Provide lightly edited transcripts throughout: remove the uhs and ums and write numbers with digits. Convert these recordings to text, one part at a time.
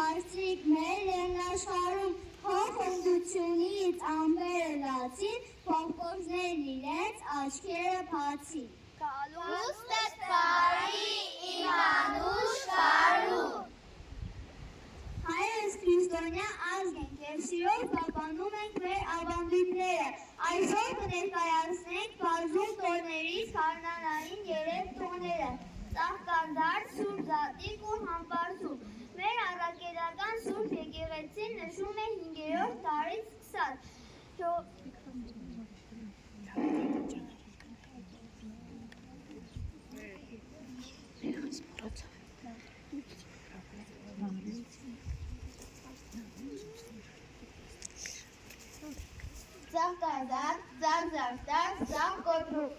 բարձրիկ մեր լեռնաշխարհում քո խնդությունից ամբերը լացին, փողկոզներն իրենց աչքերը բացին։ Կալուստդ բարի իմ անուշ կարու։ Հայերս քրիստոնյա ազգ ենք և սիրով պահպանում ենք մեր ավանդույթները։ Այսօր կներկայացնենք բազում տոներից խառնանային 3 տոները՝ Ծաղկազարդ, Սուրբ Զատիկ ու Համբարձում։ Մեր առաքելական Սուրբ եկեղեցին նշում է 5-րդ դարից սկսած։ Ծաղկազարդ, Ծաղ Կոտրու։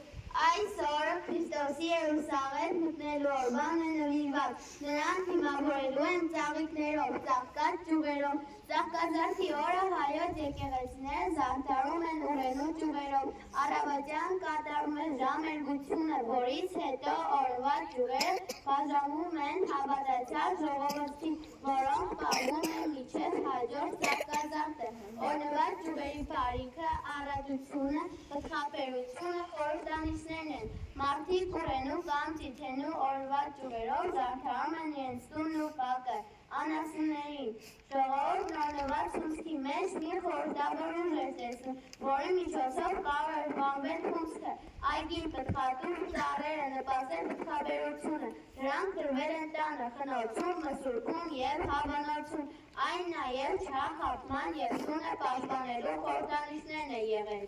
Այս օրը Քրիստոսի Երուսաղեմ մտնելու օրվան է նվիրված։ Նրան դիմավորելու են ծաղիկներով, ծաղկած ճյուղերով։ Ծաղկազարդի օրը հայոց եկեղեցիները զարդարում են ուղենու ճյուղերով։ Առավոտյան կատարում է ժամերգությունը, որից հետո օրվա ճյուղերը բաժանվում են հավատացյալ ժողովրդին, որոնք պահում են մինչև հաջորդ ծաղկազարդը։ Օրվա ճյուղերի բարիքը, առատությունը, պտղաբերությունը խորհրդանիշներն են։ Մարդիկ ուղենու կամ ծիթենու օրվա ճյուղերով զարդարում են իրենց տունն ու բակը։ Անասուններին ժողովուրդն օրնված խուցքի մեջ մի խորհրդավոր ուժ էր տեսնում, որի միջոցով կարող էր բանվել խուցքը։ Այգին, պտղատուն ու ծառերը նպաստել պտղաբերությունը։ Դրանք դրվել են տանը, խնոցում, մսուրքում և հավանոցում։ Այն նաև չհապման և տունը պաշտպանելու խորհրդանիշներն է եղել։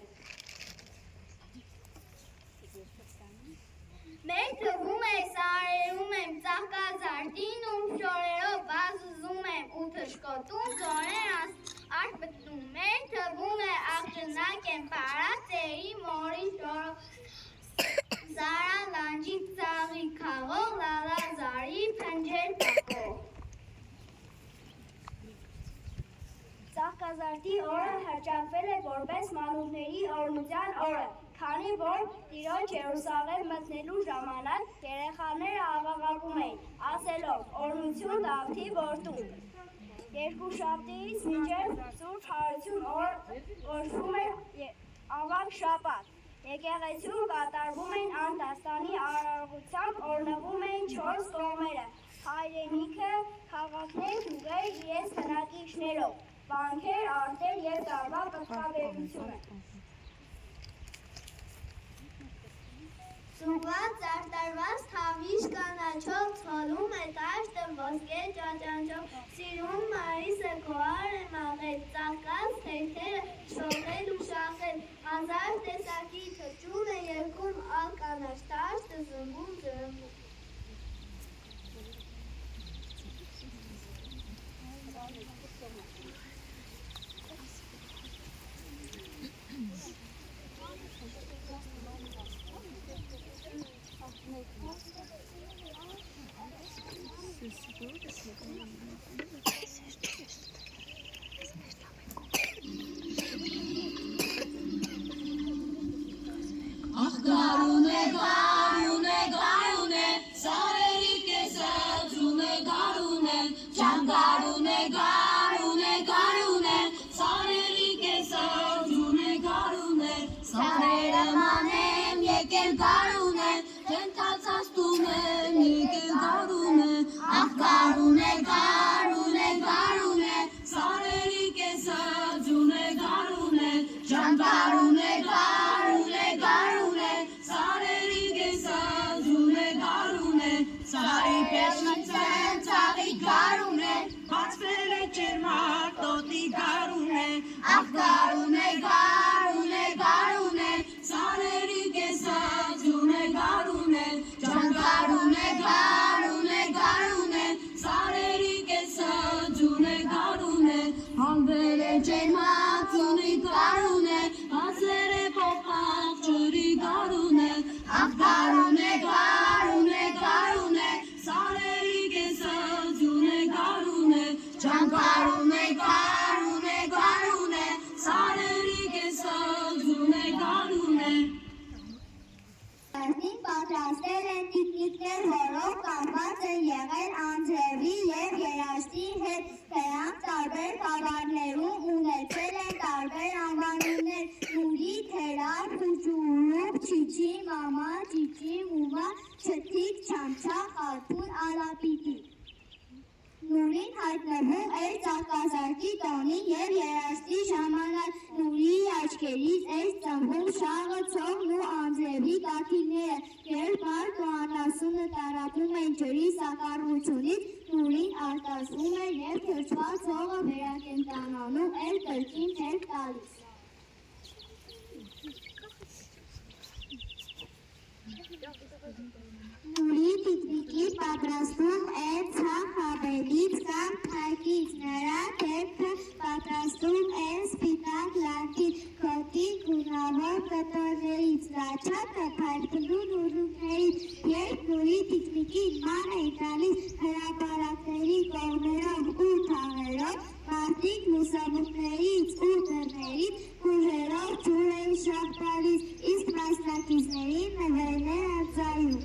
Մեր թվում է սարերում եմ ծաղկազարդին ու շորերով վազում եմ ու թշկոտում ձորեր արպտում։ Մեր թվում է աղջնակ եմ պարած ծերի մորի շորով Զարա լանջի ծաղի քաղող լալազարի փնջեր տակող։ Ծաղկազարդի օրը հռչակվել է որպես մանուկների օրհնության օրը, քանի որ Տիրոջ Երուսաղեմ մտնելու ժամանակ երեխաները աղաղակում էին, ասելով օրհնություն Դավթի որդուն։ Երկուշաբթիից մինչև Սուրբ Հարություն օրհնվում էր ավագ շաբաթ։ Եկեղեցում կատարվում էին անդաստանի արարողությամբ, օրհնվում էին 4 կողմերը՝ հայրենիքը, քաղաքներ, գյուղեր իրենց բնակիչներով, վանքեր, արտեր և տարվա պտղաբերությունը։ Սուգված, զարդարված թավիշ կանաչով, ցոլում է տաշտը ոսկե ճաճանչով, սիրում Մարիսը քոհար է մաղել, ծաղկած թերթերը շողել ու շախել, հազար տեսակի թրջուն է երգում, ալ կանաչ տաշտը զնգում զրնգում։ Ախ գարուն է, գարուն է, գարուն է, սարերի կեսը ձուն է, գարուն է, ջան գարուն է, գարուն է, գարուն է, սարերի կեսը ձուն է, գարուն է, սարերը մանեմ եկել գարուն է, կենթացած տուն են եկել գարուն է, ախ գարուն է, գարուն է, գարուն է, սարերի կեսը ձուն է, գարուն է, ջան գարուն է, գարուն է, գարուն է, սարերի կեսը ձուն է, գարուն է, սարի պես են ծաղի գարուն է, բացվել է ջերմակ տոտի գարուն է, ախ գարուն է, գարուն է, գարուն է, սարերի կեսը ձուն է, գարուն է, ջան գարուն է, գարուն է, գարուն է, սարերի կեսը ձուն է, գարուն է, հանվել է ջերմակ ծունի գարուն է, բացել է փոխած ջրի գարուն է, ախ գարուն է, գարուն է, գարուն է, սարերի կեսը ձուն է, գարուն է, ջան գարուն է, գարուն է, գարուն է, սարերի կեսը ձուն է, գարուն է։ Արդին պատրաստել են տիկնիկներ, որոնք կապված են եղել անձրևի և երաշտի հետ, խավարներում ունեցել են տարբեր անվանումներ՝ Նուրի, Թերար, Խուճուրուկ, Չիչի, Մամա, Ճիճի, Մումա, Չթիկ, Չամչա, Խարփուն, Ալապիտի։ Նուրին հայտնվում էր ծաղկազարդի տոնին և երաշտի ժամանակ Նուրիի աչքերից էր ծնվում շաղը, ցողն ու անձրևի կաթիլները, երբ մարդ ու անասունը տառապում են ջրի սակառությունից, Նուրին արտասվում էր և թրջված ցողը վերակենդանանում էր կրկին թերք տալիս։ Նուրի տիկնիկի պատրաստում է ցախ հավելից կամ թակից, նրա թերքը պատրաստում է սպիտակ լաքից, խոտի գունավոր կտորներից, լաչակը փայլփլուն ուռուցքներից, երբ Նուրի տիկնիկին ման էին տալիս հրապարակների կողմերով ու թաղերով, մարդիկ լուսամուտներից ու դռներից կուժերով ջուր էին շաղ տալիս, իսկ մասնակիցներին նվերներ արձայում։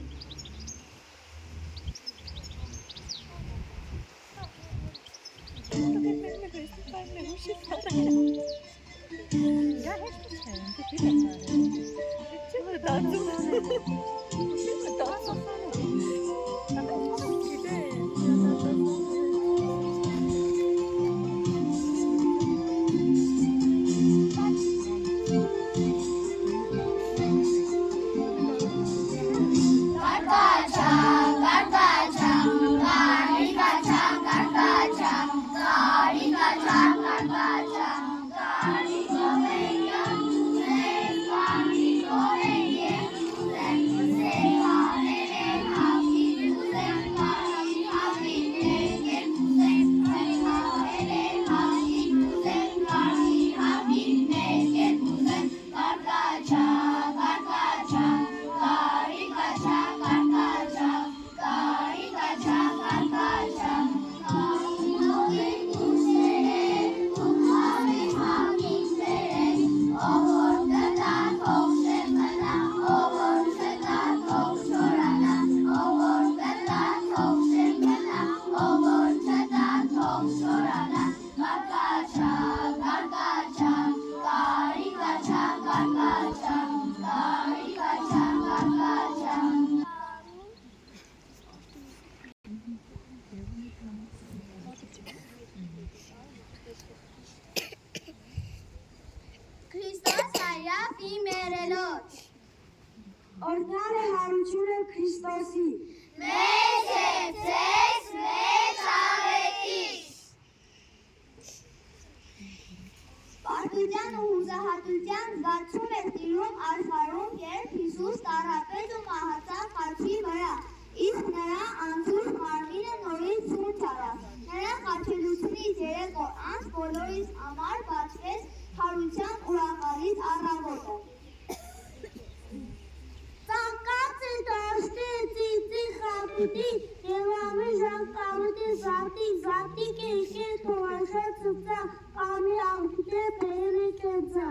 Քրիստոս հայրավ իմ երելոց, Օրհնալ է հարությունը Քրիստոսի, մեծ է ձեզ մեծ աղետից։ Պարտության ու հուսահատության զգացում էր տիրում աշխարհում, երբ Հիսուս տառապեց ու մահացավ խաչի վրա, իսկ նրա անցուր մարմինը նորից ցուրտ առավ։ Նրա խաչելությունից 3 օր անց բոլորիս համար բացվեց հարության ուրախալից առավոտը։ Ծաղկած է դաշտի ծիծի խապուտի, և ամի ժան կամուտի զատիկ է իշեր թողաշա ծծա, կամի աղթիկե պերել է կենցա։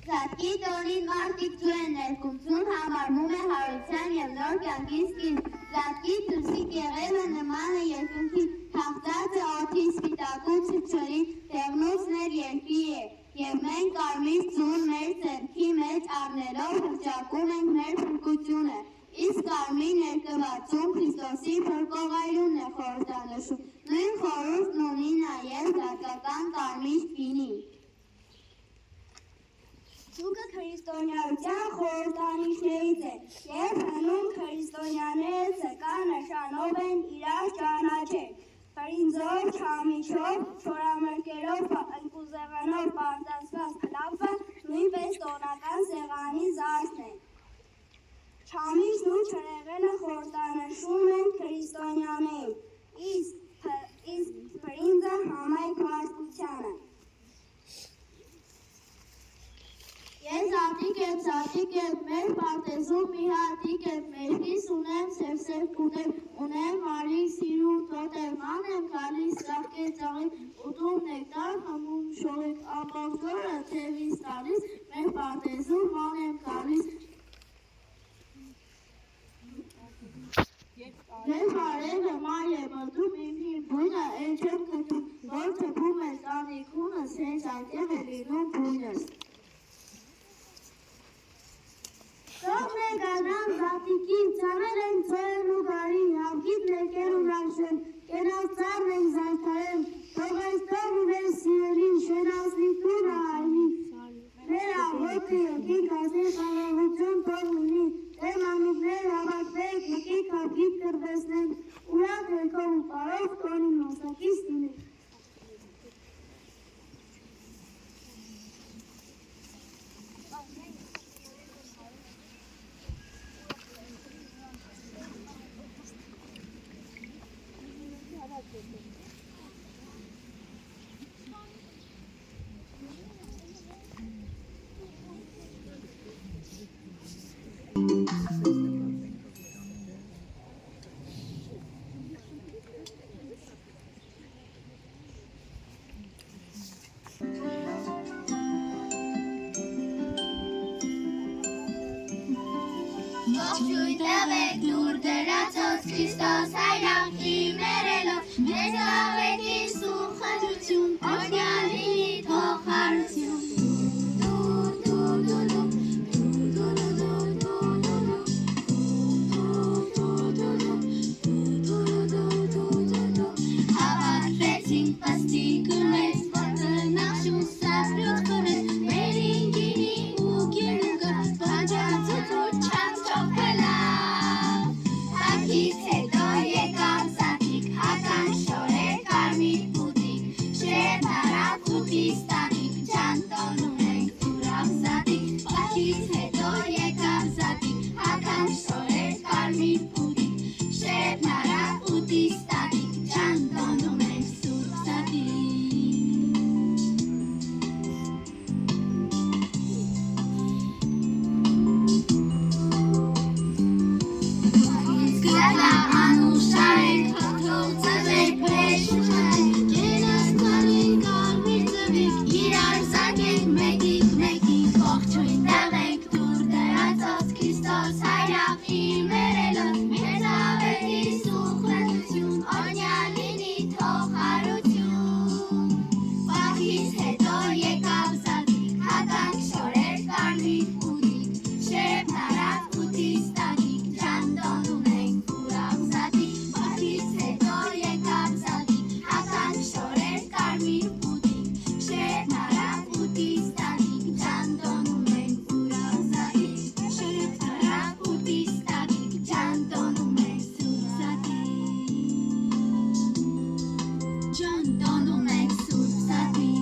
Զատկի տոնին մարդիկ ծու են ներկումցուն համարվում է հարության և նոր կյանքի սկիզբ։ Զատկի թուսիկ եղևը նման է երկնքի, թաղծած է օդի սպիտակուց չրի, տեղնուցն էր երկրի է, և մենք կարմիր ծուն մեր ձեռքի մեջ առնելով հռչակում ենք մեր փրկությունը, իսկ կարմիր ներկվածում Քրիստոսի փրկողայրունն է խորհրդանշում, նույն խորհուրդն ունի նաև զատկական կարմիր գինի։ Ձուկը քրիստոնեության խորհրդանիշներից է, երբ հնում քրիստոնյաները ցկա նշանով են իրար ճանաչել, բրինձով, չամիչով, չորամրգերով, ընկուզեղենով պարտացված քլափը նույնպես տոնական սեղանի զարդն է։ Չամիչն ու չրեղենը խորհրդանշում են քրիստոնյաներին, իսկ բրինձը համայնք մարդկությանը։ Ես ատիկ եմ, մեր պարտեզում մի հատիկ եմ, մերքիս ունեմ սև կուտեմ, ունեմ մարիկ սիրու տոտեմ, ման եմ գալիս ծաղկե ծաղիկ, ուտում նեկտար հմում շողիկ, ամբողջորը թևից տալիս, մեր պարտեզում ման եմ գալիս, Ես արևը մայր եմ ընդում իմ հին թվում է տանիքունս, հենց այդտեղ է լինում բույնս։ Թող նեգանան զատիկին, ծաներ են ծորեն ու գարի, հավգիտ ներկեր ու ռաշեն, կենալ ծարն են զայթարեն, թող այստեղ ուներ սիրելին, շենասնի տունը հայնի, մեր աղոտը եկիկ ասեն խաղաղություն թող ունի, դեր մանուկներ հավակվեք, եկիկ հավգիտ կրվեսնեն, ուրակ եկով ու պարով տոնի մասակից լինեք։ Ողջույնտեղեք դուր դրածոց Քրիստոս հայրամքի մերելով, մեզ ավետի սուրբ խնդրություն, օրհնյալ լինի թող հարություն։ Հավաքվեցինք պստիկ մեծ, տնախշուն սապրուտ կորես, մերին գինի ու գինուկը, բանջարցուծուր չանցով կլավ։ Հագից հետո եկավ զատիկ, հական շորեր կարմիր պուտիկ, շերտ հարավ ուտիս տանիք, ջան տոնում ենք ուրախ զատիկ։ Հագից հետո եկավ զատիկ, հական շորեր կարմիր պուտիկ, շերտ հարավ ուտիս տանիք, ջան տոնում ենք սուրբ զատիկ։ Գլա անուշար ենք, հոգով ծվեք, վեր շուշանենք, ջենաս կարին կարմիր ծվեք, իրար զակենք մեկիկ, ողջույն տեղենք դուր դրածոց Քրիստոս հայրամքի մերելով, մեզ ավետի սուրբ խնդրություն, օրհնյալ լինի թող հարություն։ Պահից հետո եկավ զատիկ, հական շորեր կարմիր պուտիկ, շերտ հարավ ուտիս տանիք, ջան տոնում ենք ուրախ զատիկ։ Պահից հետո եկավ զատիկ, հական շորեր կարմիր պուտիկ, շերտ հարավ ուտիս տանիք, ջան տոնում ենք ուրախ զատիկ։ Շերտ հարավ ուտիս տանիք, ջան տոնում ենք սուրբ զատիկ։ Ջան տոնում ենք սուրբ զատիկ։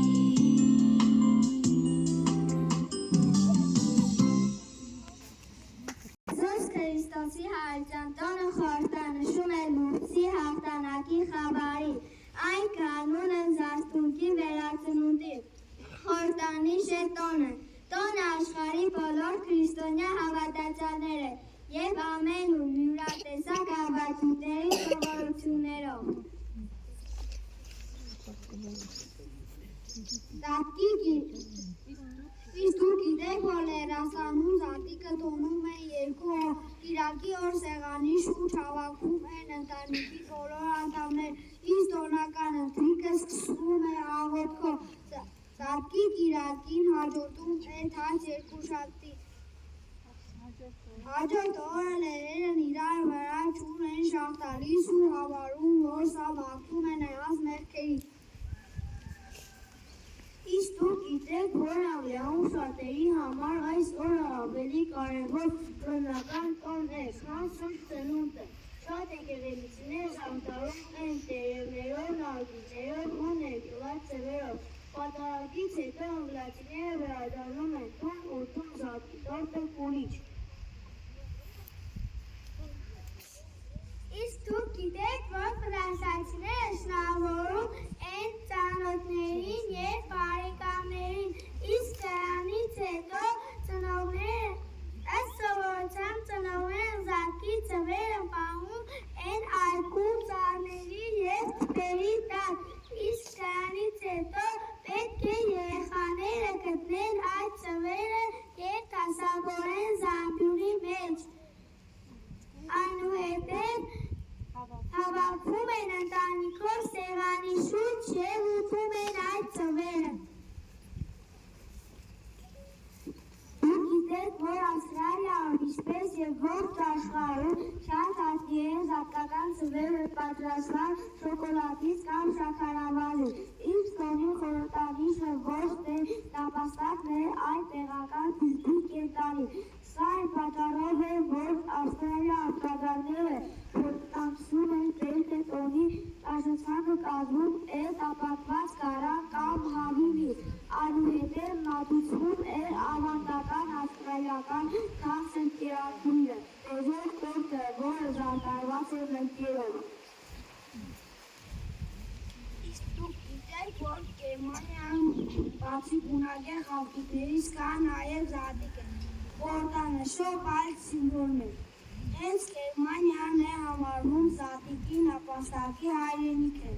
Սուրբ Քրիստոսի հայրության տոնը խորհրդանշում է լուրձի հաղթանակի խավարի, այն կանոն են զարթունքի վերածնունդի, խորհրդանիշ է տոնը աշխարհի բոլոր քրիստոնյա հավատացյալները և ամեն ու յուրատեսակ հավատիչների սովորություններով։ Իսկ դուք գիտեք, որ Լեռնասարում զատիկը տոնում են երկու օր, կիրակի օր սեղանի շուրջ հավաքվում են ընտանիքի բոլոր անդամներ, իսկ տոնական ընթրիքը սկսվում է աղոթքով, զատկի կիրակին հաջորդում է թաց երկուշաբթի։ Հաջորդ օրը լերերն իրար վրա ջուր են շաղ տալիս ու հավարում, որ սա բախվում է նրանց մեղքերից։ Իսկ դուք գիտեք, որ Անգլիայում շատերի համար այս օրը ավելի կարևոր բնական տոն է, քան Սուրբ Ծնունդը։ Շատ եկեղեցիներ շանտարում են տերևներով, նարգիլներով ու ներկված ձևերով։ Պատարագից հետո անգլիացիները վերադառնում են տուն, ուտում զատկի տորտը կուլիչ։ Իսկ դուք գիտեք, որ ֆրանսիացիները շնորհավորում են ծանոթներին և բարեկամներին, իսկ դրանից հետո ծնողները ըստ սովորության ծնողները զատկի ձվերը պահում են այգու ծառների և թփերի տակ, իսկ դրանից հետո պետք է երեխաները գտնեն այդ ձվերը և դասավորեն զամբյուղի մեջ։ Այնուհետև հավաքվում են ընտանիքով սեղանի շուտ շեղուցում են այդ ծվերը։ Դուք գիտեք, որ Ավստրալիայում, ինչպես և ողջ աշխարհում, շատ հայտնի են զատկական ծվերը պատրաստված շոկոլադից կամ շաքարավազից։ Իսկ տոնի խորհրդանիշը ոչ թե նապաստակն է, այլ տեղական քույրի կենդանի։ Սա այն պատճառով է, որ Ավստրալիա արտադրները փորձում են թե տոնի տաշածանքը կազմում է տապակված կարան կամ հավիլից, այնուհետև մատուցվում է ավանդական ավստրալիական քաղցրակերակույրը, տեզոք տորտը, որը զարդարված է լնկերով։ Իսկ դուք գիտեք, որ Գերմանիայում բացի բունագեն խաղթիկներից կա նաև զատիկը, խորհրդանշող այլ սիմվոլներ։ Հենց Գերմանիան է համարվում զատիկի նապաստակի հայրենիքը։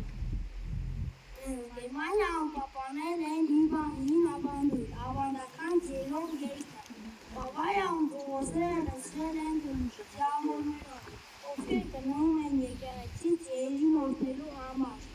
Գերմանիայում պահպանել են հին ավանդույթ, ավանդական ձևով երգը։ Բավարիայում փողոցները լցվել են ձիավորներով, ովքեր գնում են եկեղեցի ձիերին օրհնելու համար։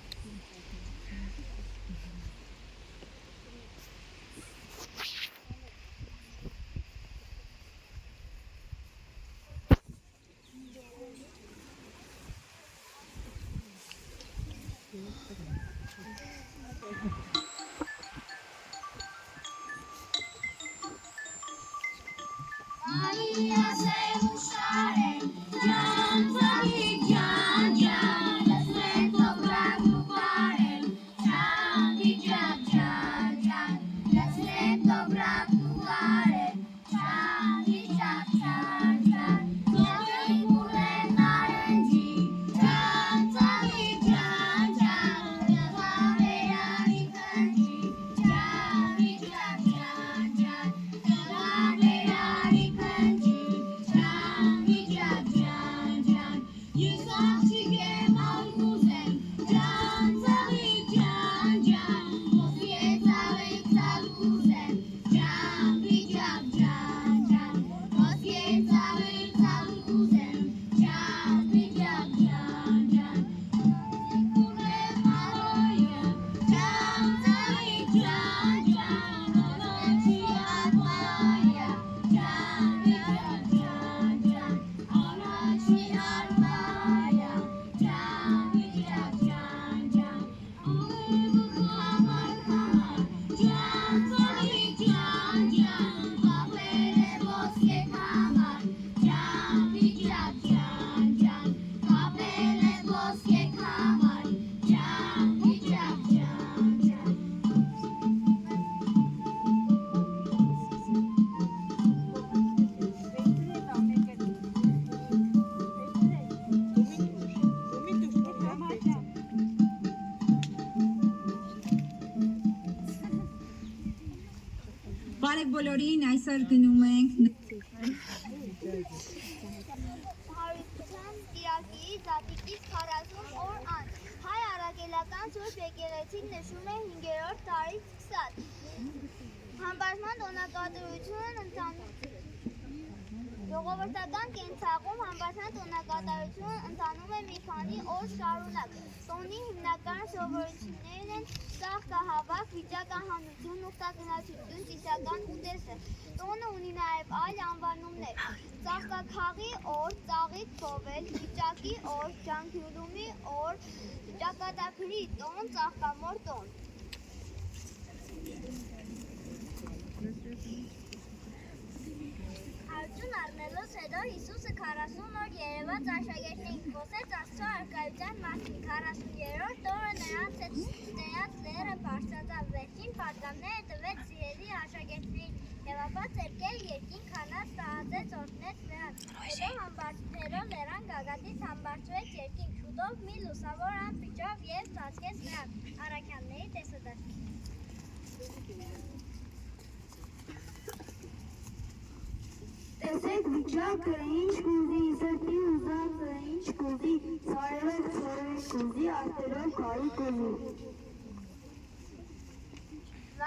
Բարև բոլորին, այսօր գնում ենք Հարություն Կիրակի Զատիկից 40 օր անց հայ առաքելական Սուրբ եկեղեցին նշում է 5-րդ տարի սկսած։ Համբարձման տոնակատարությունն ընթանում Ժողովրդական կենցաղում համբարձման տոնակատարությունն ընթանում է մի քանի օր շարունակ։ Տոնի հիմնական սովորություններն են ծաղկահավաք, վիճակահանություն, ուխտագնացություն, ծիսական ուտեստը։ Տոնը ունի նաև այլ անվանումներ՝ ծաղկաքաղի օր, ծաղիկ փովել, վիճակի օր, ջանքյուլումի օր, ճակատագրի տոն, ծաղկամոր տոն։ Հարություն առնելուց հետո Հիսուսը 40 օր երևաց աշակերտներին, խոսեց Աստծո առկայության մասին։ 40-րդ օրը նրանց հետ ստեյած լեռը բարձրացավ, վերջին պատգամները տվեց սիրելի աշակերտներին և ապա ծերկել երկին քանած տհաձեց օրհնեց նրանց։ Հետո համբարձվելով լեռան գագաթից համբարձվեց երկին, շուտով մի լուսավոր ամպ իջավ և ծածկեց նրան։ Առաքյալների տեսադաշտ։ Տեսեք վիճակը ինչ կուզի, սրտի ուզածը ինչ կուզի, սարերով ցորեն կուզի, արտերով կարի կուզի։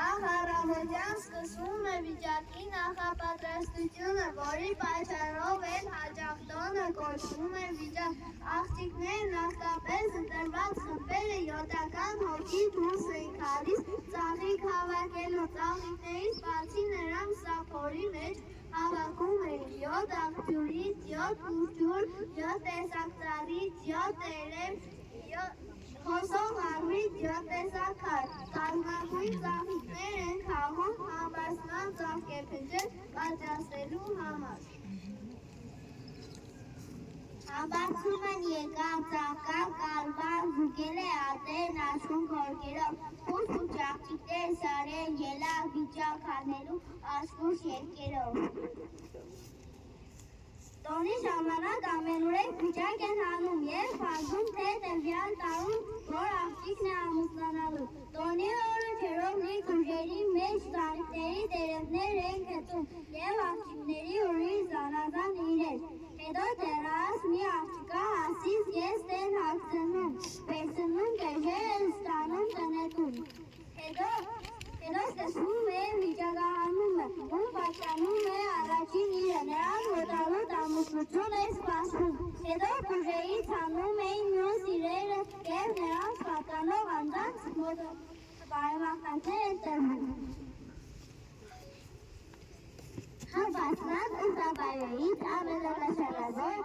Վաղ առավոտյան սկսվում է վիճակի նախապատրաստությունը, որի պատճառով էլ հաճախ տոնը կոչվում է վիճակ։ Աղջիկներն հատկապես ընտրված խմբերը 7 հոգի դուրս էին գալիս ծաղիկ հավաքելու։ Ծաղիկներից բացի նրանք սափորի մեջ հավաքում էին 7 աղջուրից, 7 ուրջուր, 7 տեսակ ծառից, 7 տերև, խոսող առվից 7 տեսակ քար։ Կազմակույն ծաղիկներ են քաղում համբարձման ծաղկեփնջեր պատրաստելու համար։ Համբարձում են երկար, ծաղկան, կարմար, զուգել է ատերն աշխուն գորգերով, խուս ու ճաղճիկներ սարեն ելակ վիճակ անելու աշխուժ երկերով։ Տոնի ժամանակ ամենուրեք վիճակ են հանում և փազում թե տվյալ տարում, որ աղջիկն է ամուսնանալու։ Տոնի օրը ջերովնիկ ուժերի մեջ ծաղիկների տերևներ են գծում և աղջիկների ուրիշ զանազան իրեր։ Հետո դեռահաս մի աղջիկա հասից ես տեն հագցնում, վերցնում կեժեր են ստանում տնետում։ Հետո սկսվում է վիճակահանումը, ում պատկանում է առաջին իրը, նրան մոտալուտ ամուսնություն է սպասվում։ Հետո բուժեից հանում էին մյուս իրերը և նրանց պատկանող անձանց բարեմաղթանքներ են տրվում։ Համբարձման ուսապայոյից ամենանշանավոր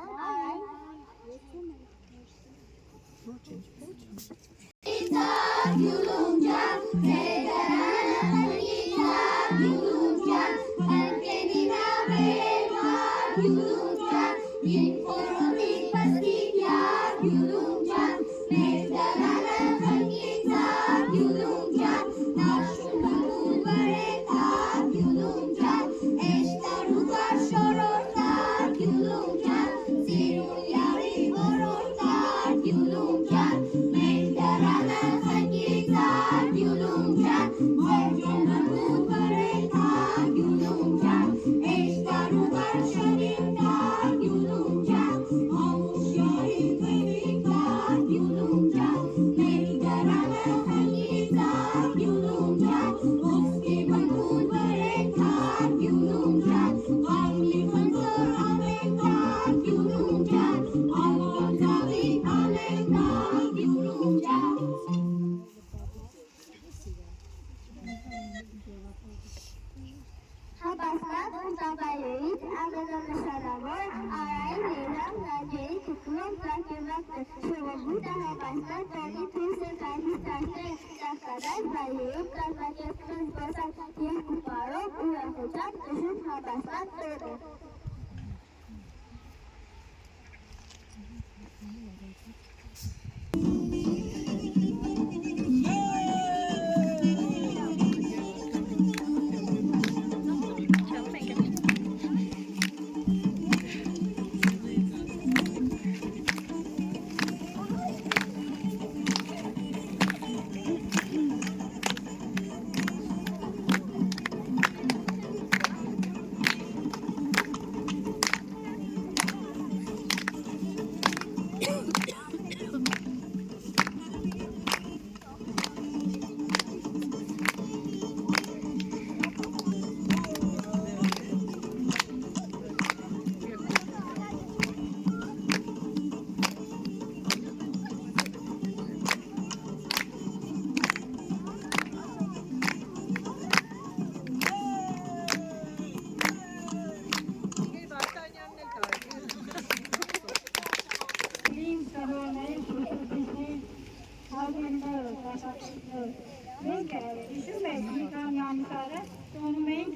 Մենք հիշում ենք Նիկան ամսարը տոնում ենք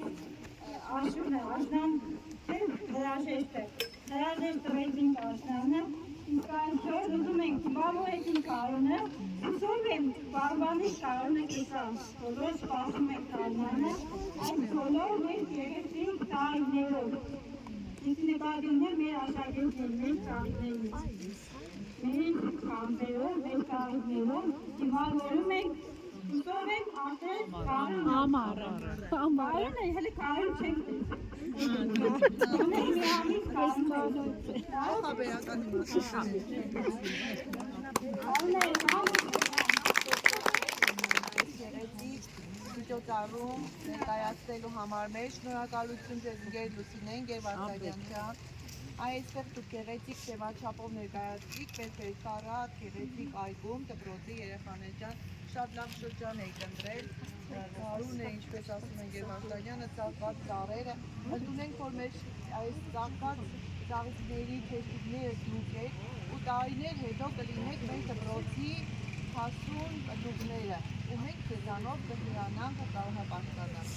աշնան հրաժեշտը տվեցինք աշնանը, իսկ այսօր ուզում ենք բավոյեցին կարոնը, ուսով ենք բարբանի կարոնը կեսա, բոլոր սպասում ենք կարմանը, այս բոլոր մենք եղեցինք տարիներով, իսկ նկատիներ մեր աշակերտներ, մեր ծաղիկներից, մեր կամպերով, մեր ծաղիկներով, հիմարվորում ենք, ուսով ենք արդեն կարոնը, Կարոն է, հələ կարոն չենք ունենք մի ամիս կարոն հավերական իմաստ միջոցառում ներկայացնելու համար մեր շնորհակալություն ձեզ ընկեր Լուսինեն եւ Վարդանյան ջան։ Այստեղ դուք գեղեցիկ թեմաչափով ներկայացրիք մեր Ֆերսարատ գեղեցիկ այգում դպրոցի երեխաներ ջան, շատ լավ շրջան եք ընտրել, գարուն է, ինչպես ասում են եւ Վարդանյանը, ծաղկած ծառերը, ընդունենք որ մեր այս ծաղկած ծաղիկների թեստիկները դուք եք ու տարիներ հետո կլինեք մեր դպրոցի հասուն պտուղները ու մենք ձեզանով կհիանանք ու կարողապաշտպանանք։